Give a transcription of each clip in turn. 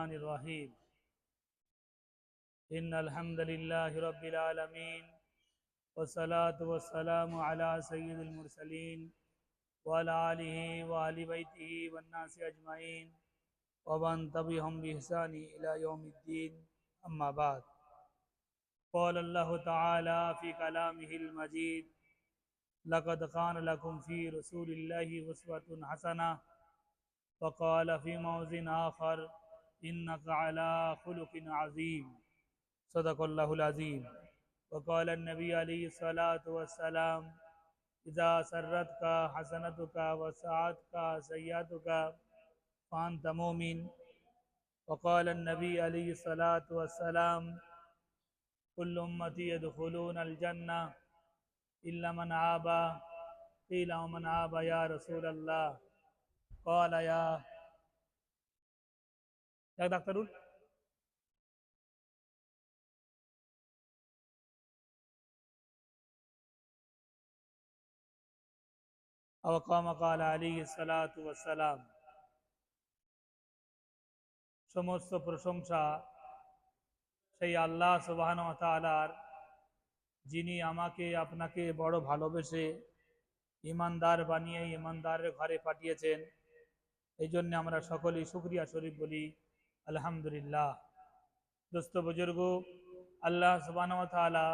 الرحمن الرحيم إن الحمد لله رب العالمين والصلاة والسلام على سيد المرسلين وعلى آله وآل بيته والناس أجمعين ومن تبعهم بإحسان إلى يوم الدين أما بعد قال الله تعالى في كلامه المجيد لقد كان لكم في رسول الله أسوة حسنة وقال في موضع آخر إنك على خلق عظيم صدق الله العظيم وقال النبي عليه الصلاة والسلام إذا سرتك حسنتك وساءتك سيئتك فأنت مؤمن وقال النبي عليه الصلاة والسلام كل أمتي يدخلون الجنة إلا من آبى قيل ومن آبى يا رسول الله قال يا ডাক্তারুল أو كما قال عليه الصلاة والسلام সমস্ত প্রশংসা সেই আল্লাহ সুবহানাহু ওয়া তাআলার, যিনি আমাকে আপনাকে বড় ভালোবেসে ঈমানদার বানিয়ে ঈমানদারের ঘরে পাঠিয়েছেন। এই জন্য আমরা সকলেই শুকরিয়া শরীফ বলি আলহামদুলিল্লাহ। দোস্ত বুজুর্গ, আল্লাহ সুবহানাহু ওয়া তাআলা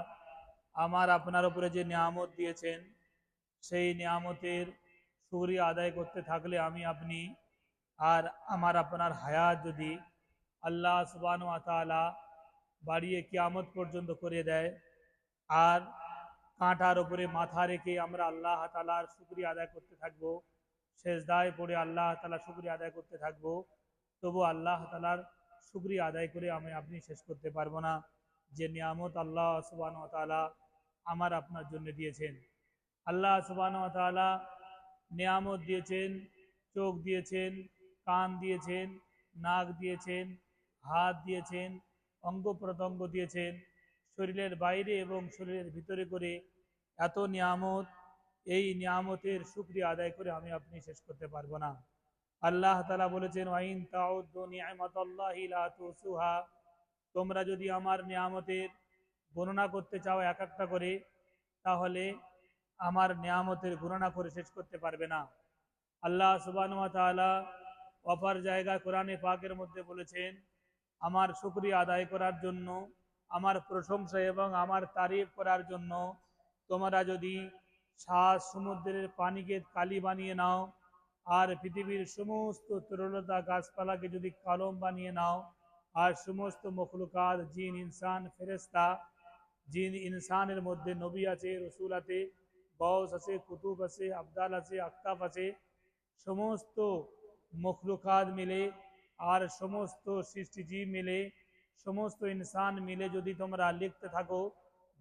আমার আপনার উপরে যে নিয়ামত দিয়েছেন, সেই নিয়ামতের শুকরিয়া আদায় করতে থাকলে আমি আপনি আর আমার আপনার হায়াত যদি আল্লাহ সুবহানাহু ওয়া তাআলা বাড়িয়ে কিয়ামত পর্যন্ত করে দেয়, আর কাঁটার উপরে মাথা রেখে আমরা আল্লাহ তাআলার শুকরিয়া আদায় করতে থাকবো, সেজদায় পড়ে আল্লাহ তাআলার শুকরিয়া আদায় করতে থাকবো, তবু আল্লাহ তাআলার শুকরিয়া আদায় করে আমি আপনি শেষ করতে পারবো না যে নিয়ামত আল্লাহ সুবহানাহু ওয়া তাআলা আমার আপনার জন্য দিয়েছেন। আল্লাহ সুবহানাহু ওয়া তাআলা নিয়ামত দিয়েছেন, চোখ দিয়েছেন, কান দিয়েছেন, নাক দিয়েছেন, হাত দিয়েছেন, অঙ্গ প্রত্যঙ্গ দিয়েছেন, শরীরের বাইরে এবং শরীরের ভিতরে করে এত নিয়ামত, এই নিয়ামতের শুকরিয়া আদায় করে আমি আপনি শেষ করতে পারবো না। আল্লাহ তাআলা বলেছেন ওয়াইন তাউদ্দু নি'মাতাল্লাহি লা তুসুহা, তোমরা যদি আমার নিয়ামতের গণনা করতে চাও এক একটা করে, তাহলে আমার নিয়ামতের গণনা করে শেষ করতে পারবে না। আল্লাহ সুবহানাহু ওয়া তাআলা অপর জায়গায় কোরআনে পাকের মধ্যে বলেছেন আমার শুকরিয়া আদায় করার জন্য, আমার প্রশংসা এবং আমার তারিফ করার জন্য তোমরা যদি 7 সমুদ্রের পানিকে কালি বানিয়ে নাও, আর পৃথিবীর সমস্ত তরলতা গাছপালাকে যদি কলম বানিয়ে নাও, আর সমস্ত মখলুকাত জিন ইনসান ফেরেশতা, জিন ইনসানের মধ্যে নবী আছে, রসুল আছে, গৌস আছে, কুতুব আছে, আবদাল আছে, আক্তাব আছে, সমস্ত মখলুকাত মিলে আর সমস্ত সৃষ্টিজীব মিলে সমস্ত ইনসান মিলে যদি তোমরা লিখতে থাকো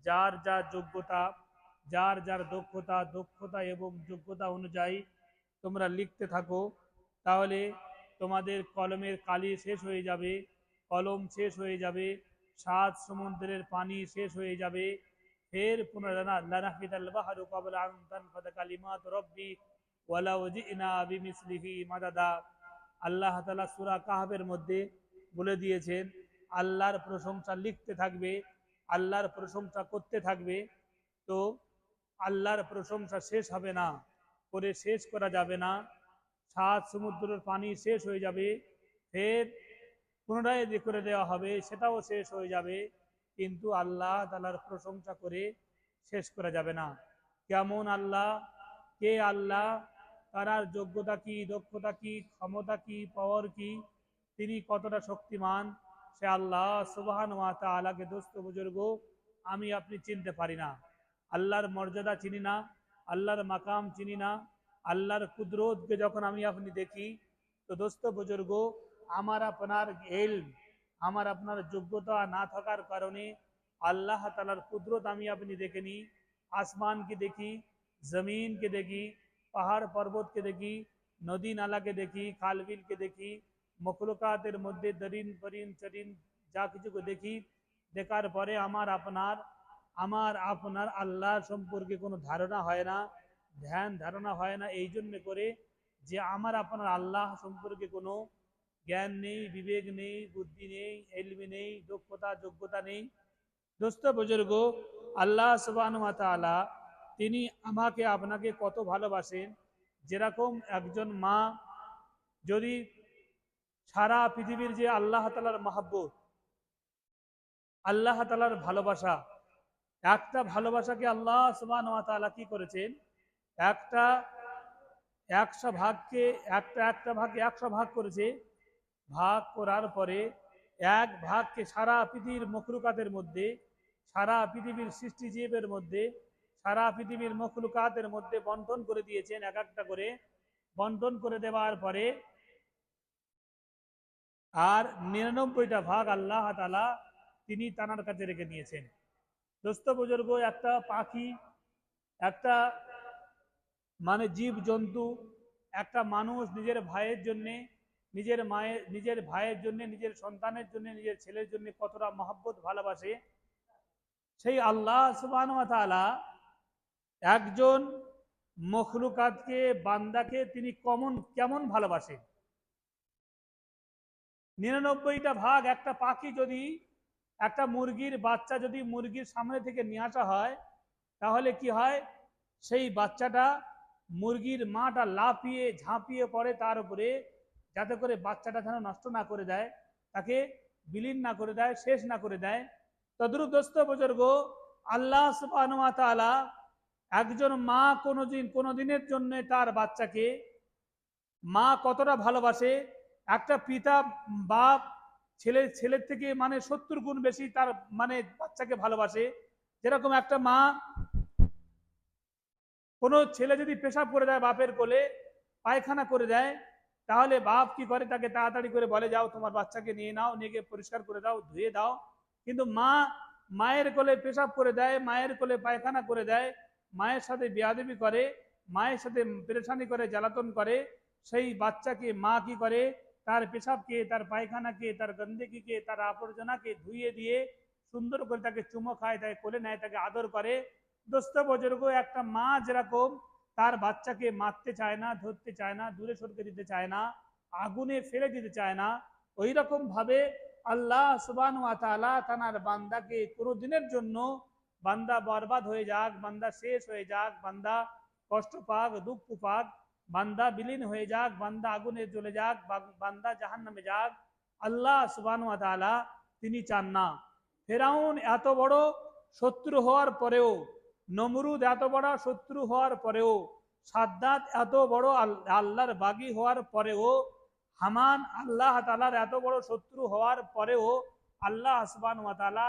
যার যার যোগ্যতা, যার যার দক্ষতা এবং যোগ্যতা অনুযায়ী তোমরা লিখতে থাকো, তাহলে তোমাদের কলমের কালি শেষ হয়ে যাবে, কলম শেষ হয়ে যাবে, 7 সমুদ্রের পানি শেষ হয়ে যাবে। ফের পুনরানাফিদাল বাহরু ক্বাবলা আন তানফাদা কালিমাত রাব্বি ওয়ালাউ জিনা বিমিসলিহি মাদাদা। আল্লাহ তাআলা সূরা কাহফের মধ্যে বলে দিয়েছেন আল্লাহর প্রশংসা লিখতে থাকবে, আল্লাহর প্রশংসা করতে থাকবে, তো আল্লাহর প্রশংসা শেষ হবে না, করে শেষ করা যাবে না। 7 সমুদ্রের পানি শেষ হয়ে যাবে, ফের পুনরায় করে দেওয়া হবে, সেটাও শেষ হয়ে যাবে, কিন্তু আল্লাহ তাআলার প্রশংসা করে শেষ করা যাবে না। কেমন আল্লাহ, কে আল্লাহ, তার যোগ্যতা কি, দক্ষতা কি, ক্ষমতা কি, পাওয়ার কি, তিনি কতটা শক্তিমান, সে আল্লাহ সুবহানাহু ওয়া তাআলাকে দোস্ত বুজুর্গ আমি আপনি চিনতে পারি না। আল্লাহর মর্যাদা চিনি না, আল্লাহর মাকাম চিনি না, আল্লাহর কুদরতকে যখন আমি আপনি দেখি, তো দোস্ত বুজুর্গ আমার আপনার ইলম, আমার আপনার যোগ্যতা না থাকার কারণে আল্লাহ তাআলার কুদরত আমি আপনি দেখে নিই। আসমানকে দেখি, জমিনকে দেখি, পাহাড় পর্বতকে দেখি, নদী নালাকে দেখি, খালবিলকে দেখি, মখলুকাতের মধ্যে দরিন পরিন চরিন যা কিছুকে দেখি, দেখার পরে আমার আপনার আল্লাহ সম্পর্কে কোনো ধারণা হয় না, ধ্যান ধারণা হয় না, এই জন্য করে যে আমার আপনার আল্লাহ সম্পর্কে কোনো জ্ঞান নেই, বিবেক নেই, বুদ্ধি নেই, এলমি নেই, দক্ষতা যোগ্যতা নেই। দোস্ত বুজুর্গ, আল্লাহ সুবহানাহু ওয়া তাআলা তিনি আমাকে আপনাকে কত ভালোবাসেন। যেরকম একজন মা যদি সারা পৃথিবীর যে আল্লাহ তাআলার মহব্বত, আল্লাহ তাআলার ভালোবাসা, একটা ভালোবাসাকে আল্লাহ সুবহানাহু ওয়া তাআলা কি করেছেন, একটা 100 ভাগকে একটা একটা ভাগকে 100 ভাগ করেছে। ভাগ করার পরে এক ভাগকে সারা পৃথিবীর মখলুকাতের মধ্যে, সারা পৃথিবীর সৃষ্টিজীবের মধ্যে, সারা পৃথিবীর মখলুকাতের মধ্যে বন্টন করে দিয়েছেন। এক একটা করে বন্টন করে দেওয়ার পরে আর 99টা ভাগ আল্লাহ তাআলা তিনি তানার কাছে রেখে দিয়েছেন। দোস্ত বুজুর্গ, একটা পাখি, একটা মানে জীব জন্তু, একটা মানুষ নিজের ভাইয়ের জন্য, নিজের মায়ের, নিজের ভাইয়ের জন্য, নিজের সন্তানের জন্য, নিজের ছেলের জন্য কতটা মহব্বত ভালোবাসে, সেই আল্লাহ সুবহানাহু ওয়া তাআলা একজন মখলুকাতকে, বান্দাকে তিনি কেমন ভালোবাসে। 99টা ভাগ একটা পাখি যদি, একটা মুরগির বাচ্চা যদি মুরগির সামনে থেকে নিয়ে আসা হয়, তাহলে কি হয়, সেই বাচ্চাটা মুরগির মাটা লাফিয়ে ঝাঁপিয়ে পড়ে তার উপরে, যাতে করে বাচ্চাটা যেন নষ্ট না করে দেয়, তাকে বিলীন না করে দেয়, শেষ না করে দেয়। তদ্রুপ দোস্ত বুজুর্গ, আল্লাহ সুবহানাহু ওয়া তাআলা একজন মা কোনোদিনের জন্য তার বাচ্চাকে, মা কতটা ভালোবাসে, একটা পিতা বাপ ছেলের থেকে মানে 70 গুণ বেশি তার মানে বাচ্চাকে ভালোবাসে। যেরকম একটা মা, কোনো ছেলে যদি পেশাব করে দেয় বাপের কোলে, পায়খানা করে দেয়, তাহলে বাপ কি করে, তাকে তাড়াতাড়ি করে বলে, যাও তোমার বাচ্চাকে নিয়ে নাও, নিয়ে গিয়ে পরিষ্কার করে দাও, ধুয়ে দাও। কিন্তু মা মায়ের কোলে পেশাব করে দেয়, মায়ের কোলে পায়খানা করে দেয়, মায়ের সাথে বেয়াদবি করে, মায়ের সাথে পেরেশানি করে, জ্বালাতন করে, সেই বাচ্চাকে মা কি করে, তার পেশাবকে, তার পায়খানাকে, তার গন্দেগিকে, তার আবর্জনাকে ধুইয়ে দিয়ে সুন্দর করে তাকে চুমো খায়, তাকে কোলে নেয়, তাকে আদর করে। দোস্ত বুজুর্গ, একটা মা যেরকম তার বাচ্চাকে মারতে চায় না, ধরতে চায় না, দূরে সরতে দিতে চায় না, আগুনে ফেলে দিতে চায় না, ওই রকম ভাবে আল্লাহ সুবহানাহু ওয়া তাআলা তার বান্দাকে কোনোদিনের জন্য, বান্দা বরবাদ হয়ে যাক, বান্দা শেষ হয়ে যাক, বান্দা কষ্ট পাক, দুঃখ পাক, বান্দা বিলীন হয়ে যাক, বান্দা আগুনে জ্বলে যাক, বান্দা জাহান্নামে যাক, আল্লাহ সুবহানাহু ওয়া তাআলা তিনি চান না। ফেরাউন এত বড় শত্রু হওয়ার পরেও, নমরুদ এত বড় শত্রু হওয়ার পরেও, সাদ্দাত এত বড় আল্লাহর বাগী হওয়ার পরেও, হামান আল্লাহ তাআলার এত বড় শত্রু হওয়ার পরেও আল্লাহ সুবহানাহু ওয়া তাআলা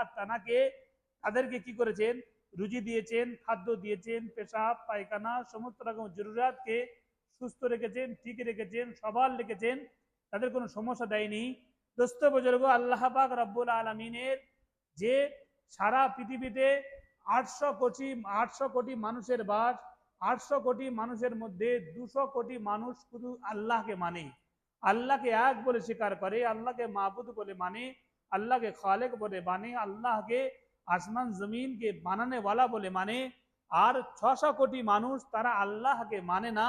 তাদেরকে কি করেছেন, রুজি দিয়েছেন, খাদ্য দিয়েছেন, পেশাব পায়খানা সমস্ত রকম জরুরাতকে সুস্থ রেখেছেন, ঠিক রেখেছেন, সবাল রেখেছেন, তাদের কোনো সমস্যা দেয়নি। দোস্ত বুজুর্গ, আল্লাহ পাক রব্বুল আলামিনের যে সারা পৃথিবীতে 800 কোটি মানুষের বাস, 800 কোটি মানুষের মধ্যে 200 কোটি মানুষ শুধু আল্লাহকে মানে, আল্লাহকে এক বলে স্বীকার করে, আল্লাহকে মাবুদ বলে মানে, আল্লাহকে খালেক বলে মানে, আল্লাহকে আসমান জমিনকে বানানে ওয়ালা বলে মানে। আর 600 কোটি মানুষ তারা আল্লাহকে মানে না,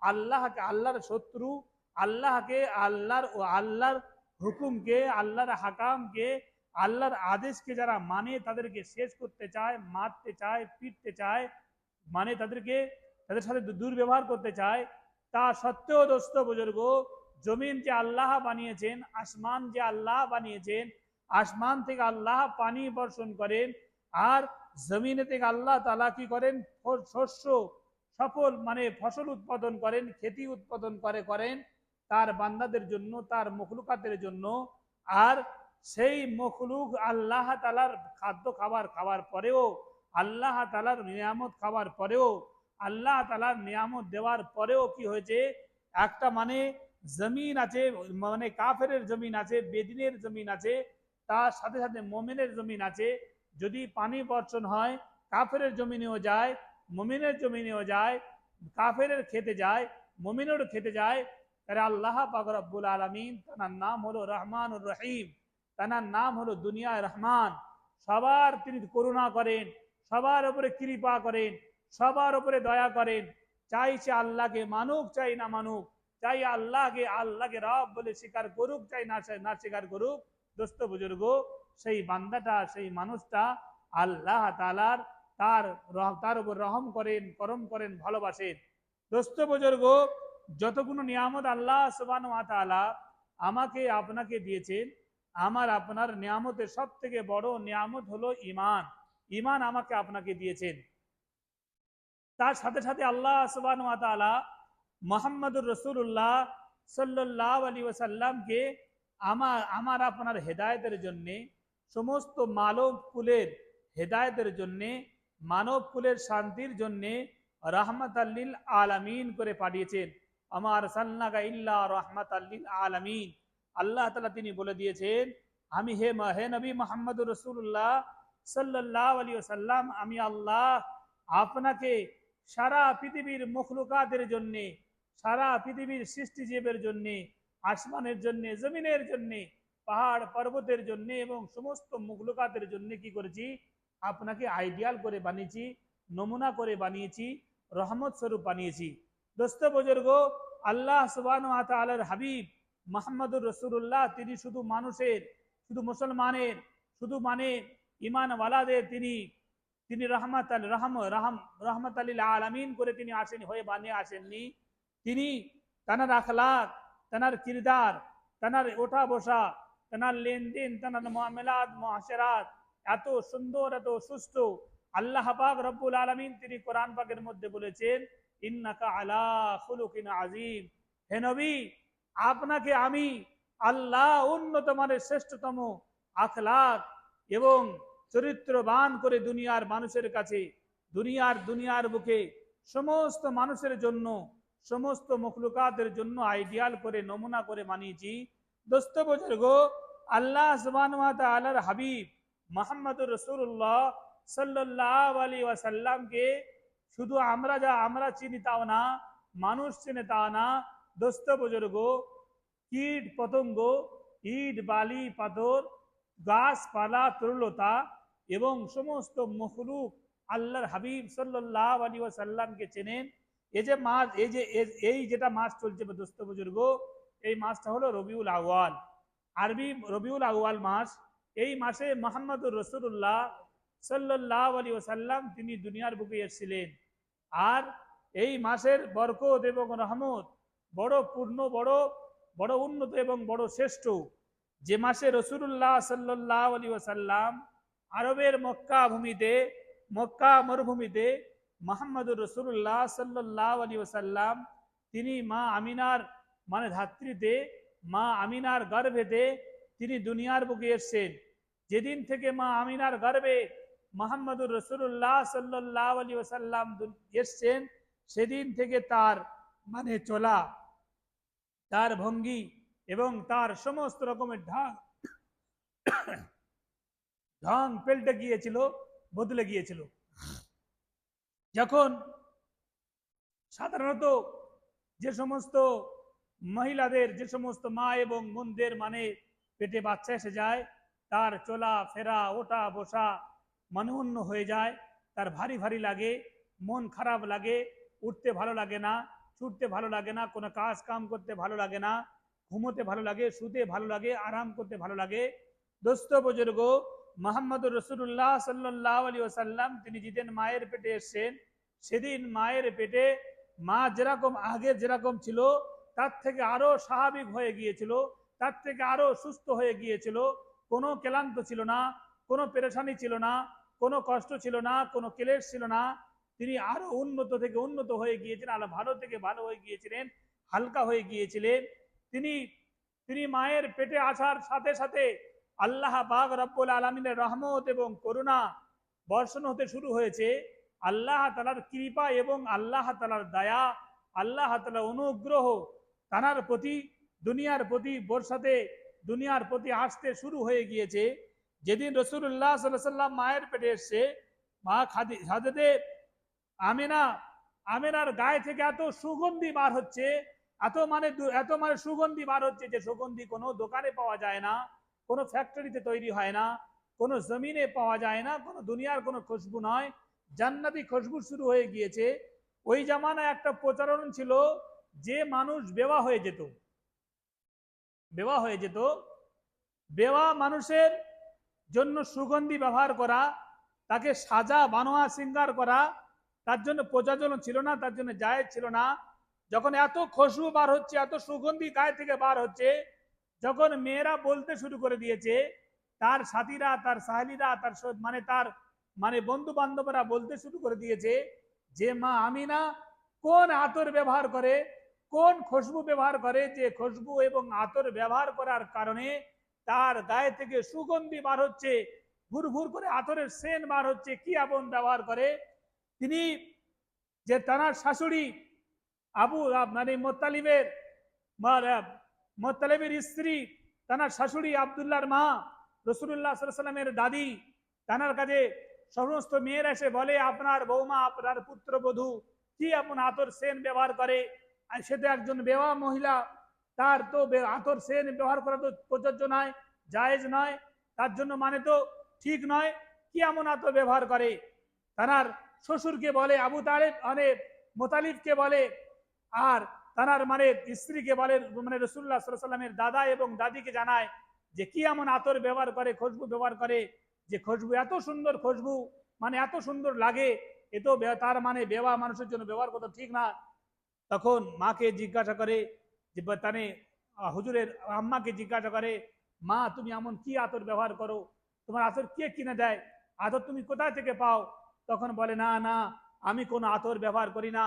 আল্লাহকে আল্লাহর শত্রু, আল্লাহকে আল্লাহর হুকুমকে, আল্লাহর হাকামকে, আল্লাহর আদেশকে যারা মানে তাদেরকে শেষ করতে চায়, মারতে চায়, পিটতে চায়, মানে তাদের সাথে দুর্ব্যবহার করতে চায়। তা সত্ত্বেও দোস্ত বুজুর্গ, জমিন যে আল্লাহ বানিয়েছেন, আসমান যে আল্লাহ বানিয়েছেন, আসমান থেকে আল্লাহ পানি বর্ষণ করেন, আর জমিনে থেকে আল্লাহ তাআলা কি করেন, শস্য সফল মানে ফসল উৎপাদন করেন, খেতি উৎপাদন করেন তার বান্দাদের জন্য, তার মখলুকাতের জন্য। আর সেই মখলুক আল্লাহ তাআলার খাদ্য খাবার পরেও, আল্লাহ তাআলার নিয়ামত খাওয়ার পরেও, আল্লাহ তাআলার নিয়ামত দেওয়ার পরেও কি হয়েছে, একটা মানে জমিন আছে, মানে কাফেরের জমিন আছে, বেদিনের জমিন আছে, তার সাথে সাথে মোমেনের জমিন আছে। যদি পানি বর্ষণ হয়, কাফেরের জমিনেও যায়, মোমিনের জমিনেও যায়, কাফেরের খেতে যায়, মোমিনেরও খেতে যায়। তাহলে আল্লাহ পাক রব্বুল আলামিন, তার নাম হলো রহমানুর রহিম, তার নাম হলো দুনিয়ায় রহমান। সবার তিনি করুণা করেন, সবার উপরে কৃপা করেন, সবার উপরে দয়া করেন। চাই সে আল্লাহকে মানুক, চাই না মানুক, চাই আল্লাহকে রব বলে স্বীকার করুক, চাই না স্বীকার করুক, দোস্ত বুজুর্গ, সেই বান্দাটা, সেই মানুষটা আল্লাহ তাআলার তার উপর রহম করেন, করম করেন, ভালোবাসেন। দোস্ত বুজুর্গ, যতগুলো নিয়ামত আল্লাহ সুবহানাহু ওয়া তাআলা আমাকে আপনাকে দিয়েছেন, আমার আপনার নিয়ামতের সব থেকে বড় নিয়ামত হলো ঈমান। ঈমান আমাকে আপনাকে দিয়েছেন। তার সাথে সাথে আল্লাহ সুবহানাহু ওয়া তাআলা মুহাম্মদুর রাসূলুল্লাহ সাল্লাল্লাহু আলাইহি ওয়াসাল্লামকে আমার আপনার হেদায়েতের জন্য, সমস্ত মানব কুলের হেদায়েতের জন্য, মানব কুলের শান্তির জন্য রাহমাতাল লিল আলামিন করে পাঠিয়েছেন। আমার সাল্লাকা ইল্লা রাহমাতাল লিল আলামিন। আল্লাহ তাআলা তিনি বলে দিয়েছেন, আমি হে নবী মুহাম্মদুর রাসূলুল্লাহ সাল্লাল্লাহু আলাইহি ওয়াসাল্লাম, আমি আল্লাহ আপনাকে সারা পৃথিবীর মখলুকাতের জন্য, সারা পৃথিবীর সৃষ্টিজীবের জন্য, আসমানের জন্য, জমিনের জন্য, পাহাড় পর্বতের জন্য এবং সমস্ত মখলুকাতের জন্য কি করেছি? আপনাকে আইডিয়াল করে বানিয়েছি, নমুনা করে বানিয়েছি, রহমত স্বরূপ বানিয়েছি। দোস্ত বুজুর্গ, আল্লাহ সুবহানাহু ওয়া তাআলার হাবিব মুহাম্মদুর রাসূলুল্লাহ তিনি শুধু মানুষের, শুধু মুসলমানের, শুধু ঈমানওয়ালাদের তিনি রহমত লিল আলামিন করে তিনি বানিয়ে আসেননি। তিনি তানার আখলাক, তানার কিরদার, তানার ওঠা বসা, তানার লেনদেন, তানার মুআমালাত মুআশারাত এত সুন্দর, এত সুষ্ঠু। আল্লাহ পাক রব্বুল আলামিন তিনি কোরআন পাকের মধ্যে বলেছেন, ইন্নাকা আলা খুলুকিন আযীম। হে নবী, আপনাকে আমি আল্লাহ উন্নত মানের শ্রেষ্ঠতম আখলাক এবং চরিত্রবান করে দুনিয়ার মানুষের কাছে, দুনিয়ার বুকে সমস্ত মানুষের জন্য, সমস্ত মখলুকাতের জন্য আইডিয়াল করে, নমুনা করে বানিয়েছি। দোস্ত বুজুর্গ, আল্লাহ সুবহানাহু ওয়া তাআলার হাবিব মুহাম্মদুর রাসূলুল্লাহ সাল্লাল্লাহু আলাইহি ওয়াসাল্লামকে শুধু আমরা চিনি তাও না, মানুষ চিনে তাও না। দোস্ত বুজুর্গ, কীট পতঙ্গ, ইট বালি পাথর, গাছপালা, তরুলতা এবং সমস্ত মখলুক আল্লাহর হাবিব সাল্লাল্লাহু আলাইহি ওয়াসাল্লামকে চেনেন। এই যেটা মাস চলছে দোস্ত বুজুর্গ, এই মাসটা হলো রবিউল আউয়াল, আরবি রবিউল আউয়াল মাস। এই মাসে মুহাম্মদুর রাসূলুল্লাহ সাল্লাল্লাহু আলাইহি ওয়াসাল্লাম তিনি দুনিয়ার বুকে এসেছিলেন। আর এই মাসের বরকত এবং রহমত বড় পূর্ণ, বড় উন্নত এবং বড় শ্রেষ্ঠ। যে মাসে রাসূলুল্লাহ সাল্লাল্লাহু আলাইহি ওয়াসাল্লাম আরবের মক্কা মরুভূমিতে মুহাম্মদুর রাসূলুল্লাহ সাল্লাল্লাহু আলাইহি ওয়াসাল্লাম তিনি মা আমিনার ধাত্রীতে, মা আমিনার গর্ভেতে তিনি দুনিয়ার বুকে এসেছেন। যেদিন থেকে মা আমিনার গর্ভে মুহাম্মদুর রাসূলুল্লাহ সাল্লাল্লাহু আলাইহি ওয়াসাল্লাম এসেছেন, সেদিন থেকে তার চলা, তার ভঙ্গি এবং তার সমস্ত রকমের ঢং পেল্টে গিয়েছিল, বদলে গিয়েছিল। যখন সাধারণত যে সমস্ত মহিলাদের, যে সমস্ত মা এবং বোনদের পেটে বাচ্চা এসে যায়, তার চলা ফেরা, ওঠা বসা মনউন্ন হয়ে যায়, তার ভারী ভারী লাগে, মন খারাপ লাগে, উঠতে ভালো লাগে না, ছুটতে ভালো লাগে না, কোনো কাজ কাম করতে ভালো লাগে না, ঘুমোতে ভালো লাগে, শুতে ভালো লাগে, আরাম করতে ভালো লাগে। দোস্ত বুজুর্গ, মুহাম্মদুর রাসূলুল্লাহ সাল্লাল্লাহু আলাইহি ওয়াসাল্লাম তিনি যেদিন মায়ের পেটে এসেছেন, সেদিন মায়ের পেটে মা যেরকম ছিল তার থেকে আরো স্বাভাবিক হয়ে গিয়েছিল, তার থেকে আরো সুস্থ হয়ে গিয়েছিল। কোনো ক্লান্ত ছিল না, কোনো পেরেশানি ছিল না, কোনো কষ্ট ছিল না, কোনো ক্লেশ ছিল না। তিনি আরো উন্নত থেকে উন্নত হয়ে গিয়েছিলেন, আরো ভালো থেকে ভালো হয়ে গিয়েছিলেন, হালকা হয়ে গিয়েছিলেন। তিনি মায়ের পেটে আসার সাথে সাথে আল্লাহ পাক রব্বুল আলামিনের রহমত এবং করুণা বর্ষণ হতে শুরু হয়েছে। আল্লাহ তাআলার কৃপা এবং আল্লাহ তাআলার দয়া, আল্লাহ তাআলার অনুগ্রহ তানার প্রতি, দুনিয়ার প্রতি বর্ষাতে, দুনিয়ার প্রতি আসতে শুরু হয়ে গিয়েছে। যেদিন রাসূলুল্লাহ সাল্লাল্লাহু আলাইহি ওয়াসাল্লাম মায়ের পেটে এসেছে, মা হাজরতে আমিনার গায়ে থেকে এত সুগন্ধি বার হচ্ছে, এত সুগন্ধি বার হচ্ছে, যে সুগন্ধি কোনো দোকানে পাওয়া যায় না, কোনো ফ্যাক্টরিতে তৈরি হয় না, কোনো জমিনে পাওয়া যায় না, কোনো দুনিয়ার কোনো খুশবু নয়, জান্নাতি খুশবু শুরু হয়ে গিয়েছে। ওই জামানায় একটা প্রচলন ছিল যে মানুষ বেওয়া হয়ে যেত, বেওয়া হয়ে যেত, বেওয়া মানুষের জন্য সুগন্ধি ব্যবহার করা, তাকে সাজা বানোয়া সিঙ্গার করা, তার জন্য প্রযোজন ছিল না, তার জন্য জায়েজ ছিল না। যখন এত খুশবু বার হচ্ছে, এত সুগন্ধি গায়ে থেকে বার হচ্ছে, যখন মেয়েরা বলতে শুরু করে দিয়েছে, তার সাথীরা, তার সাহেলিরা, তার মানে বন্ধু বান্ধবরা বলতে শুরু করে দিয়েছে যে মা আমিনা কোন আতর ব্যবহার করে, কোন খুশবু ব্যবহার করে, যে খুশবু এবং আতর ব্যবহার করার কারণে তার গায়ে থেকে সুগন্ধি বার হচ্ছে, ভুর ভুর করে আতরের সেন বার হচ্ছে, কি আবন ব্যবহার করে। তিনি যে তার শাশুড়ি আবু মানে মোত্তালিবের স্ত্রী, তার শাশুড়ি আব্দুল্লাহর মা রসুল্লাহ সাল্লামের দাদি, তার কাছে সমস্ত মেয়েরা এসে বলে আপনার বৌমা, আপনার পুত্রবধূ কি এমন আতর সেন ব্যবহার করে, আর সে তো একজন বেওয়া মহিলা, তার তো আতর সেন ব্যবহার করা তো প্রযোজ্য নয়, জায়েজ নয়, তার জন্য মানে তো ঠিক নয়, কি এমন আতর ব্যবহার করে। তার শ্বশুরকে বলে আবু তালেব, মানে মোতালিবকে বলে, আর তার মানে স্ত্রীকে বলে, মানে রসুল্লাহ সাল্লাল্লাহু আলাইহি ওয়াসাল্লামের দাদা এবং দাদিকে জানায় যে কি এমন আতর ব্যবহার করে, খুশবু ব্যবহার করে, যে খুশবু এত সুন্দর, খুশবু মানে এত সুন্দর লাগে, এ তো তার মানে বেওয়া মানুষের জন্য ব্যবহার করা ঠিক না। তখন মাকে জিজ্ঞাসা করে যে তানে হুজুরের আম্মাকে জিজ্ঞাসা করে, মা তুমি এমন কি আতর ব্যবহার করো, তোমার আতর কে কিনে দেয়, আতর তুমি কোথা থেকে পাও? তখন বলে না না, আমি কোনো আতর ব্যবহার করি না,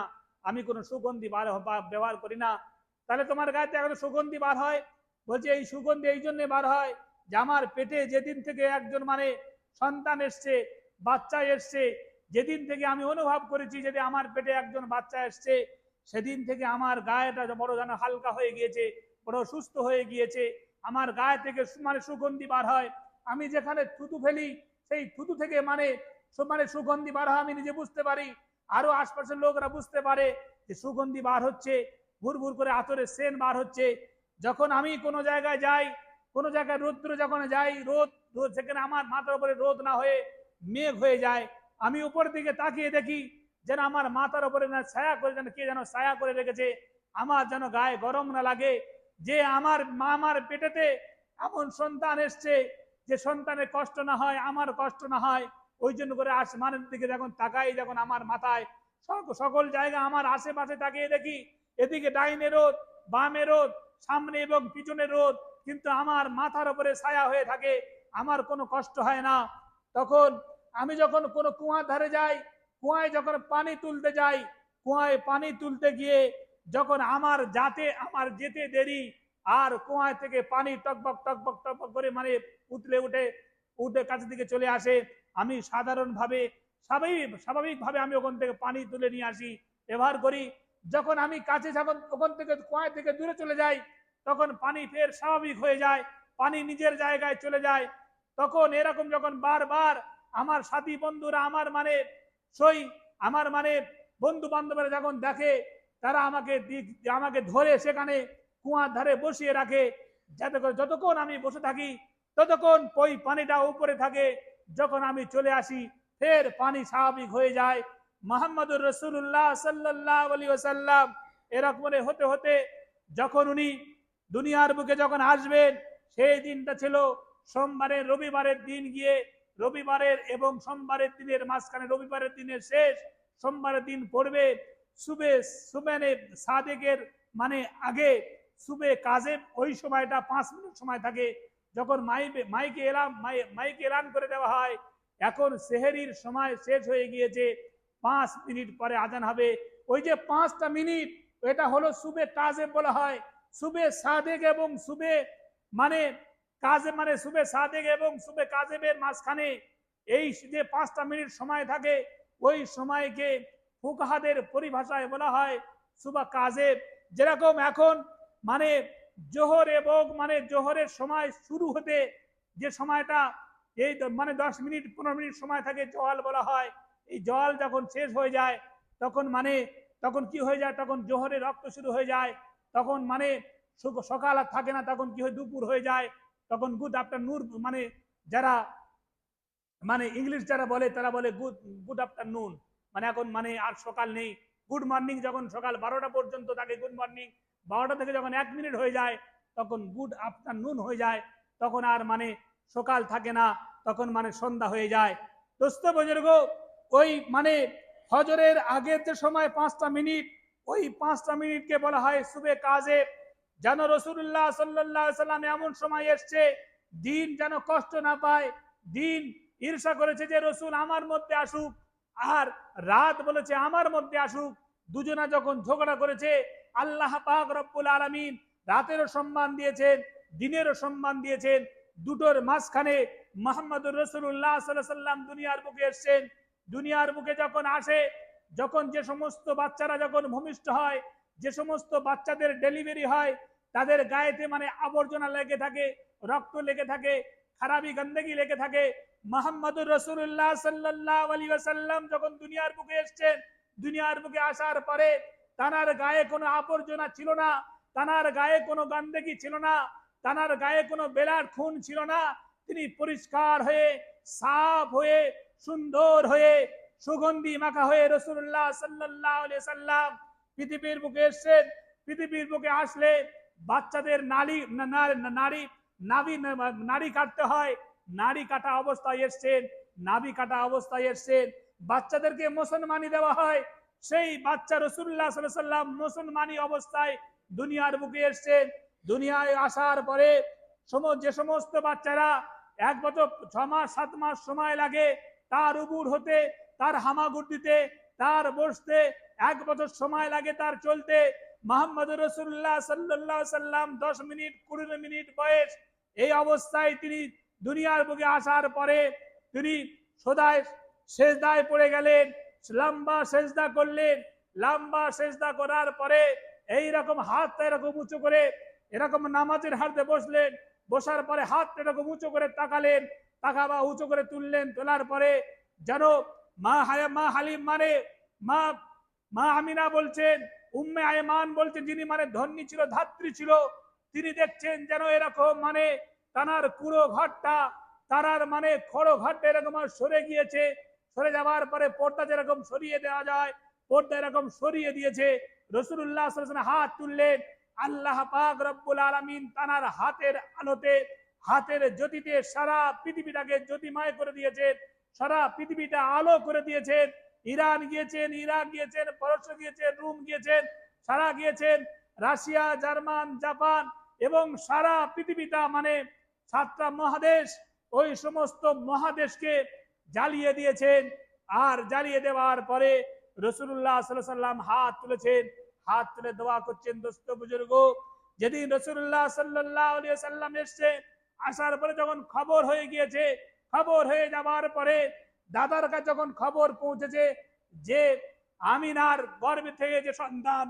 আমি কোনো সুগন্ধি ব্যবহার করি না। তাহলে তোমার গায়ে এখন সুগন্ধি বার হয়? বলছে এই সুগন্ধি এই জন্য বার হয় যে আমার পেটে যেদিন থেকে একজন মানে সন্তান এসছে, বাচ্চা এসছে, যেদিন থেকে আমি অনুভব করেছি যদি আমার পেটে একজন বাচ্চা এসছে, সেদিন থেকে আমার গায়েটা বড় যেন হালকা হয়ে গিয়েছে, বড় সুস্থ হয়ে গিয়েছে, আমার গায়ে থেকে মানে সুগন্ধি বার হয়। আমি যেখানে থুতু ফেলি, সেই থুতু থেকে মানে মানে সুগন্ধি বার হয়, আমি নিজে বুঝতে পারি, আরো আশপাশের লোকরা বুঝতে পারে যে সুগন্ধি বার হচ্ছে, ভুর ভুর করে আতরের সেন বার হচ্ছে। যখন আমি কোনো জায়গায় যাই, কোনো জায়গায় রৌদ্র যখন যাই, রোদ রোদ সেখানে আমার মাথার উপরে রোদ না হয়ে মেঘ হয়ে যায়, আমি উপর দিকে তাকিয়ে দেখি যেন আমার মাথার উপরে না ছায়া করে, যেন কে যেন ছায়া করে রেখেছে, আমার যেন গায়ে গরম না লাগে, যে আমার মামার পেটেতে এমন সন্তান এসছে যে সন্তানের কষ্ট না হয়, আমার কষ্ট না হয়। ওই জন্য করে আসমানের দিকে যখন তাকাই, যখন আমার মাথায় সকল জায়গা আমার আশেপাশে তাকিয়ে দেখি, এদিকে ডাইনে রোদ, বামে রোদ, সামনে এবং পিছনে রোদ, কিন্তু আমার মাথার উপরে ছায়া হয়ে থাকে, আমার কোনো কষ্ট হয় না। তখন আমি যখন কোনো কুয়ার ধারে যাই, কুয়ায় যখন পানি তুলতে যাই, কুয়ায় পানি তুলতে গিয়ে যখন আমার যেতে দেরি, আর কুয়ায় থেকে পানি টকবক টকবক টকবক করে মানে উতলে উঠে উঠে কাছে দিকে চলে আসে, আমি সাধারণভাবে স্বাভাবিকভাবে আমি ওখান থেকে পানি তুলে নিয়ে আসি, ব্যবহার করি। যখন আমি কাছে, যখন ওখান থেকে কুয়া থেকে দূরে চলে যাই, তখন পানি ফের স্বাভাবিক হয়ে যায়, পানি নিজের জায়গায় চলে যায়। তখন এরকম যখন বারবার আমার সাথী বন্ধুরা, আমার মানে আমার মানে বন্ধু বান্ধবরা যখন দেখে, তারা আমাকে ধরে সেখানে কুয়ার ধারে বসিয়ে রাখে, যাতে করে যতক্ষণ আমি বসে থাকি ততক্ষণ ওই পানিটা উপরে থাকে, যখন আমি চলে আসি ফের পানি স্বাভাবিক হয়ে যায়। মুহাম্মদুর রাসূলুল্লাহ সাল্লাল্লাহু আলাইহি ওয়াসাল্লাম এরকম হতে হতে যখন উনি দুনিয়ার বুকে যখন আসবেন, সেই দিনটা ছিল সোমবারের রবিবারের দিন গিয়ে, রবিবারের এবং সোমবারের দিনের মাঝখানে, রবিবারের দিনের শেষ, সোমবারের দিন পড়বে সুবেনে সাদেকের মানে আগে সুবে কাজেব, ওই সময়টা 5 মিনিট সময় থাকে, যখন মাইকে এলান করে দেওয়া হয় এখন সেহেরির সময় শেষ হয়ে গিয়েছে, 5 মিনিট পরে আজান হবে। ওই যে 5টা মিনিট, এটা হলো সুবে কাজেব বলা হয়। সুবে সাদেক এবং সুবে মানে কাজে মানে সুবে সাদেক এবং সুবে কাজেবের মাঝখানে এই যে 5টা মিনিট সময় থাকে, ওই সময়কে ফুকাহাদের পরিভাষায় বলা হয় সুবা কাজেব। যেরকম এখন মানে জোহর এবং মানে জোহরের সময় শুরু হতে যে সময়টা এই মানে 10 মিনিট 15 মিনিট সময় থাকে, জওয়াল বলা হয়। এই জওয়াল যখন শেষ হয়ে যায়, তখন মানে তখন কি হয়ে যায়, তখন জোহরের রক্ত শুরু হয়ে যায়, তখন মানে সকাল আর থাকে না, তখন কি হয় দুপুর হয়ে যায়, তখন গুড আফটারনুন মানে যারা মানে ইংলিশ যারা বলে তারা বলে গুড আফটারনুন, মানে এখন মানে আর সকাল নেই, গুড মর্নিং যখন সকাল 12টা পর্যন্ত থাকে গুড মর্নিং, 12টা থেকে যখন 1 মিনিট হয়ে যায় তখন গুড আফটারনুন হয়ে যায়, তখন আর মানে সকাল থাকে না, তখন মানে সন্ধ্যা হয়ে যায়। দোস্ত বুজুর্গ, ওই মানে ফজরের আগের যে সময় 5টা মিনিট, ওই 5টা মিনিটকে বলা হয় সুবে কাজে। যেন রাসূলুল্লাহ সাল্লাল্লাহু আলাইহি সাল্লাম এমন সময় এসছে দিন যেন কষ্ট না পায়। দিন ঈর্ষা করেছে যে রসুল আমার মধ্যে আসুক, আর রাত বলেছে আমার মধ্যে আসুক। দুজনা যখন ঝগড়া করেছে, আল্লাহ পাক রব্বুল আলামিন রাতেরও সম্মান দিয়েছেন, দিনেরও সম্মান দিয়েছেন। দুটোর মাঝখানে মুহাম্মদুর রাসূলুল্লাহ সাল্লাল্লাহু আলাইহি সাল্লাম দুনিয়ার বুকে এসেছেন। দুনিয়ার বুকে যখন আসে, যখন যে সমস্ত বাচ্চারা যখন ভূমিষ্ঠ হয়, যে সমস্ত বাচ্চাদের ডেলিভারি হয়, তাদের গায়েতে মানে আবর্জনা লেগে থাকে, রক্ত লেগে থাকে, খারাপি গন্দগি লেগে থাকে। মুহাম্মদুর রাসূলুল্লাহ সাল্লাল্লাহু আলাইহি ওয়াসাল্লাম যখন দুনিয়ার বুকে এসেছেন, দুনিয়ার বুকে আসার পরে তানার গায়ে কোনো আবর্জনা ছিল না, তানার গায়ে কোনো গন্দগি ছিল না, তানার গায়ে কোনো বেলার খুন ছিল না। তিনি পরিষ্কার হয়ে, সাফ হয়ে, সুন্দর হয়ে, সুগন্ধি মাখা হয়ে রাসূলুল্লাহ সাল্লাল্লাহু আলাইহি সাল্লাম পৃথিবীর বুকে এসেছেন। পৃথিবীর বুকে আসলে বাচ্চাদের নাড়ি কাটতে হয়, নাড়ি কাটা অবস্থায় এসছেন, নাভি কাটা অবস্থায় এসছেন। বাচ্চাদেরকে মুসলমানি দেওয়া হয়, সেই বাচ্চা রাসূলুল্লাহ সাল্লাল্লাহু আলাইহি সাল্লাম মুসলমানি অবস্থায় দুনিয়ার বুকে এসছেন। দুনিয়ায় আসার পরে যে সমস্ত বাচ্চারা 1 বছর 6 মাস 7 মাস সময় লাগে তার উবুর হতে, তার হামাগুড় দিতে, তার বসতে 1 বছর সময় লাগে তার চলতে, মুহাম্মদুর রাসূলুল্লাহ সাল্লাল্লাহু আলাইহি সাল্লাম 10 মিনিট 20 মিনিট বয়স, এই অবস্থায় তিনি দুনিয়ার বুকে আসার পরে তিনি সদায় সেজদায় পড়ে গেলেন, লম্বা সেজদা করলেন। লম্বা সেজদা করার পরে এই রকম হাতটা এরকম উঁচু করে এরকম নামাজের হাতে বসলেন। বসার পরে হাত এরকম উঁচু করে তাকালেন, তাকাবা উঁচু করে তুললেন। তোলার পরে যেন মা হালিম মানে মা মা আমিনা বলছেন, উম্মে আয়মান বলছেন, যিনি মানে ধন্যী ছিল, ধাত্রী ছিল, তিনি দেখছেন যেন এরকম মানে তানার কুড়ো ঘরটা, তারার মানে খড়ো ঘরটা এরকম সরে গিয়েছে। সরে যাওয়ার পরে পর্দা যেরকম সরিয়ে দেওয়া যায়, পর্দা এরকম সরিয়ে দিয়েছে। রাসূলুল্লাহ সাল্লাল্লাহু আলাইহি ওয়াসাল্লাম হাত তুললেন, আল্লাহ পাক রব্বুল আলামিন তানার হাতের আলোতে, হাতের জ্যোতিতে সারা পৃথিবীটাকে জ্যোতিময় করে দিয়েছেন, সারা পৃথিবীটা আলো করে দিয়েছেন। ইরান গিয়েছেন, ইরাক গিয়েছেন, পারস্য গিয়েছেন, রোম গিয়েছেন, সারা গিয়েছেন, রাশিয়া, জার্মান, জাপান এবং সারা পৃথিবীটা মানে 7টা মহাদেশ, ওই সমস্ত মহাদেশকে জ্বালিয়ে দিয়েছেন। আর জ্বালিয়ে দেওয়ার পরে রাসূলুল্লাহ সাল্লাল্লাহু আলাইহি সাল্লাম হাত তুলেছেন, হাত তুলে দোয়া করছেন। দোস্ত বুজুর্গ, যেদিন রাসূলুল্লাহ সাল্লাল্লাহু আলাইহি সাল্লাম এসেছে, আসার পরে যখন খবর হয়ে গিয়েছে, খবর হয়ে যাওয়ার পরে দাদার কাছে যখন খবর পৌঁছেছে যে আমিনার গর্ভে থেকে যে সন্তান,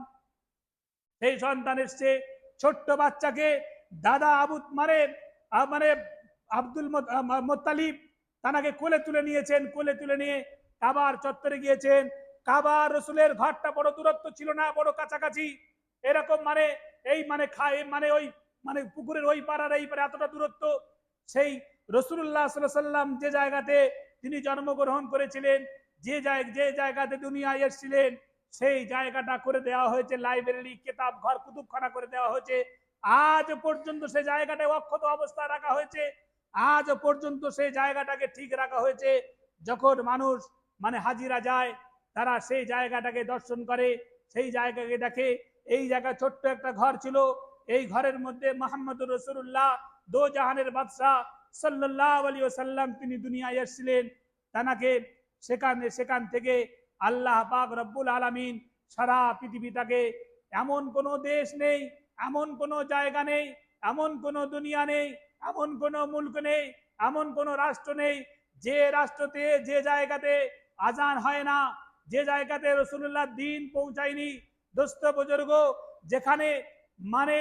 সেই সন্তান এসছে, ছোট্ট বাচ্চাকে দাদা মানে আব্দুল মুত্তালিব তানাকে কোলে তুলে নিয়েছেন। কোলে তুলে নিয়ে কাবার চত্বরে গিয়েছেন। কাবার রসুলের ঘরটা বড় দূরত্ব ছিল না, বড় কাছাকাছি, এরকম মানে এই মানে মানে ওই মানে পুকুরের ওই পাড়ার এই পাড়া এতটা দূরত্ব। সেই রাসূলুল্লাহ সাল্লাল্লাহু আলাইহি সাল্লাম যে জায়গাতে তিনি জন্মগ্রহণ করেছিলেন, যে জায়গাতে দুনিয়ায় এসেছিলেন, সেই জায়গাটা করে দেওয়া হয়েছে লাইব্রেরি, কিতাব ঘর, কুতুবখানা করে দেওয়া হয়েছে। আজ পর্যন্ত সেই জায়গাটা অক্ষত অবস্থায় রাখা হয়েছে। আজ পর্যন্ত সেই জায়গাটাকে ঠিক রাখা হয়েছে। যখন মানুষ মানে হাজিরা যায়, তারা সেই জায়গাটাকে দর্শন করে, সেই জায়গাকে দেখে। এই জায়গা ছোট্ট একটা ঘর ছিল, এই ঘরের মধ্যে মুহাম্মদুর রাসূলুল্লাহ দো জাহানের বাদশা সাল্লাল্লাহু আলাইহি ওয়াসাল্লাম তিনি দুনিয়ায় এসেছিলেন। তানাকে সেখান থেকে আল্লাহ পাক রব্বুল আলামিন সারা পৃথিবীটাকে, এমন কোনো দেশ নেই, এমন কোনো জায়গা নেই, এমন কোনো দুনিয়া নেই, এমন কোনো মুলক নেই, এমন কোনো রাষ্ট্র নেই যে রাষ্ট্রতে, যে জায়গাতে আজান হয় না, যে জায়গাতে রাসূলুল্লাহ দিন পৌঁছায়নি। দোস্ত বুজুর্গ, যেখানে মানে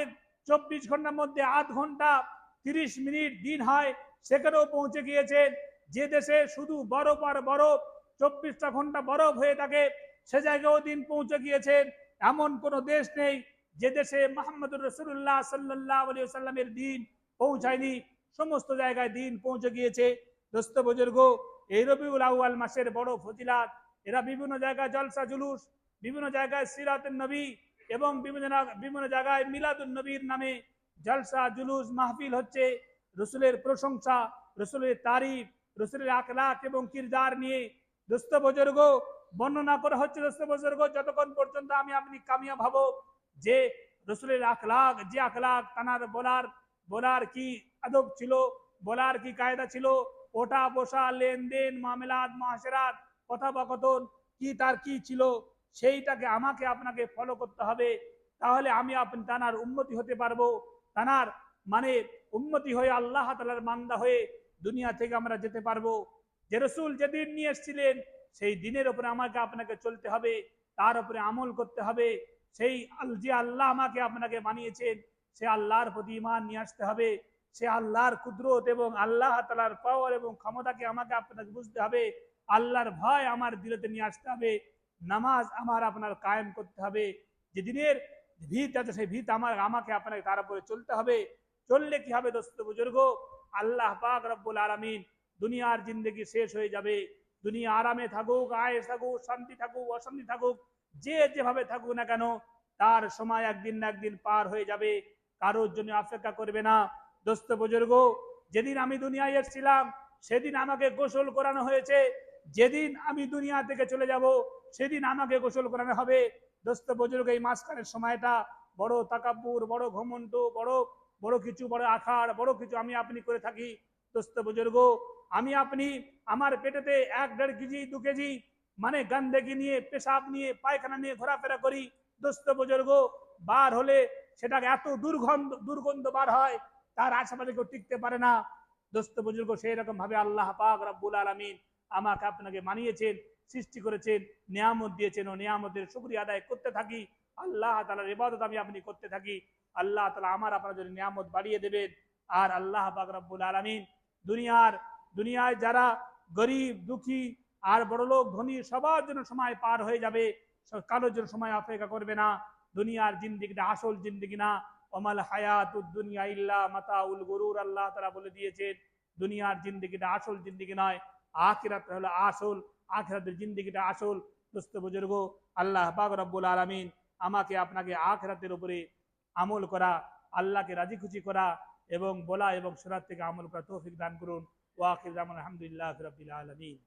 24 ঘন্টার মধ্যে 8 ঘন্টা 30 মিনিট দিন হয়, সেখানেও পৌঁছে গিয়েছেন। যে দেশে শুধু বরফ আর বরফ, 24টা ঘন্টা বরফ হয়ে থাকে, সে জায়গাও দিন পৌঁছে গিয়েছেন। এমন কোন দেশ নেই যে দেশে মুহাম্মদুর রাসূলুল্লাহ সাল্লাল্লাহু আলাইহি ওয়াসাল্লামের দিন পৌঁছায়নি। সমস্ত জায়গায় দিন পৌঁছে গিয়েছে। দোস্ত বুজুর্গ, এই রবিউল আউয়াল মাসের বড় ফজিলাত। এরা বিভিন্ন জায়গায় জলসা জুলুস, বিভিন্ন জায়গায় সিরাতুন নবী এবং বিভিন্ন জায়গায় মিলাদুন নবীর নামে জলসা জুলুস মাহফিল হচ্ছে। রসুলের প্রশংসা, রসুলের তারিফ, রসুলের আখলাক এবং কিরদার নিয়ে দোস্ত বুজুর্গ বর্ণনা করা হচ্ছে। দোস্ত বুজুর্গ, যতক্ষণ পর্যন্ত আমি আপনি কামিয়াব হব যে রসুলের আখলাক, যে আখলাক তানার বলার কি আদব ছিল, বলার কি কায়দা ছিল, ওঠা বসা, লেনদেন, মামলাত, মাহাশরাত, কথোপকথন কি তার কি ছিল, সেইটাকে আমাকে আপনাকে ফলো করতে হবে। তাহলে আমি আপনি তানার উন্নতি হতে পারবো। তানার মানে উন্নতি হয়ে আল্লাহ তাআলার বান্দা হয়ে দুনিয়া থেকে আমরা যেতে পারবো। যে রসুল যেদিন নিয়ে এসেছিলেন সেই দিনের উপরে আমাকে আপনাকে চলতে হবে, তার উপরে আমল করতে হবে। সেই যে আল্লাহ আমাকে আপনাকে বানিয়েছেন সে আল্লাহর প্রতি ঈমান নিয়ে আসতে হবে। সে আল্লাহর কুদরত এবং আল্লাহ তাআলার পাওয়ার এবং ক্ষমতাকে আমাকে আপনাকে বুঝতে হবে। আল্লাহর ভয় আমার দিলেতে নিয়ে আসতে হবে। নামাজ আমার আপনার কায়েম করতে হবে। যে দিনের ভিত আছে সেই ভিত আমাকে আপনাকে তার উপরে চলতে হবে। চললে কি হবে দোস্ত বুজুর্গ, আল্লাহ পাক রব্বুল আলামিন দুনিয়ার জিন্দগি শেষ হয়ে যাবে। দুনিয়া আরামে থাকুক, আয়েশ থাকুক, শান্তি থাকুক, অশান্তি থাকুক, যে যেভাবে থাকুক না কেন তার সময় একদিন না একদিন পার হয়ে যাবে। কারোর জন্য অপেক্ষা করবে না। দোস্ত বুজুর্গ, যেদিন আমি দুনিয়ায় এসেছিলাম সেদিন আমাকে গোসল করানো হয়েছে। যেদিন আমি দুনিয়া থেকে চলে যাব সেদিন আমাকে গোসল করানো হবে। দোস্ত বুজুর্গ, এই মাঝখানের সময়টা বড় তাকাব্বুর, বড় ঘমন্ড, বড় বড় কিছু, বড় আখাড়, বড় কিছু আমি আপনি করে থাকি। দোস্ত বুজুর্গ, আমি আপনি আমার পেটেতে 1-1.5 কেজি 2 কেজি মানে গন্ডগি নিয়ে, পেশাব নিয়ে, পায়খানা নিয়ে ঘোরাফেরা করি। দোস্ত বুজুর্গ, বার হলে সেটাকে এত দুর্গন্ধ বার হয় তার আশেপাশে কেউ টিকতে পারে না। দোস্ত বুজুর্গ, সেই রকম ভাবে আল্লাহ পাক রব্বুল আলামিন আমাকে আপনাকে বানিয়েছেন, সৃষ্টি করেছেন, নিয়ামত দিয়েছেন, ও নিয়ামতের শুকরিয়া আদায় করতে থাকি। আল্লাহ তাআলার ইবাদত আমি আপনি করতে থাকি। আল্লাহ তাআলা আমার আপনার জন্য নিয়ামত বাড়িয়ে দেবেন। আর আল্লাহ পাক রব্বুল আলামিন দুনিয়ায় যারা গরিব দুঃখী আর বড়লোক ধনী সবার জন্য সময় পার হয়ে যাবে, কারোর জন্য সময় অপেক্ষা করবে না। দুনিয়ার জিন্দেগিটা আসল জিন্দেগি না। ওমাল হায়াতুদ দুনিয়া ইল্লা মাতাউল গুরুর, আল্লাহ তাআলা বলে দিয়েছেন দুনিয়ার জিন্দেগিটা আসল জিন্দেগি নয়, আখিরাত হলো আসল, আখিরাতের জিন্দেগিটা আসল। দোস্ত বুজুর্গ, আল্লাহ পাক রব্বুল আলামিন আমাকে আপনাকে আখিরাতের উপরে আমল করা, আল্লাহকে রাজি খুশি করা এবং বলা এবং শোনার থেকে আমল করা তৌফিক দান করুন। ওয়া আখির দাওয়ানা আলহামদুলিল্লাহি রাব্বিল আলামিন।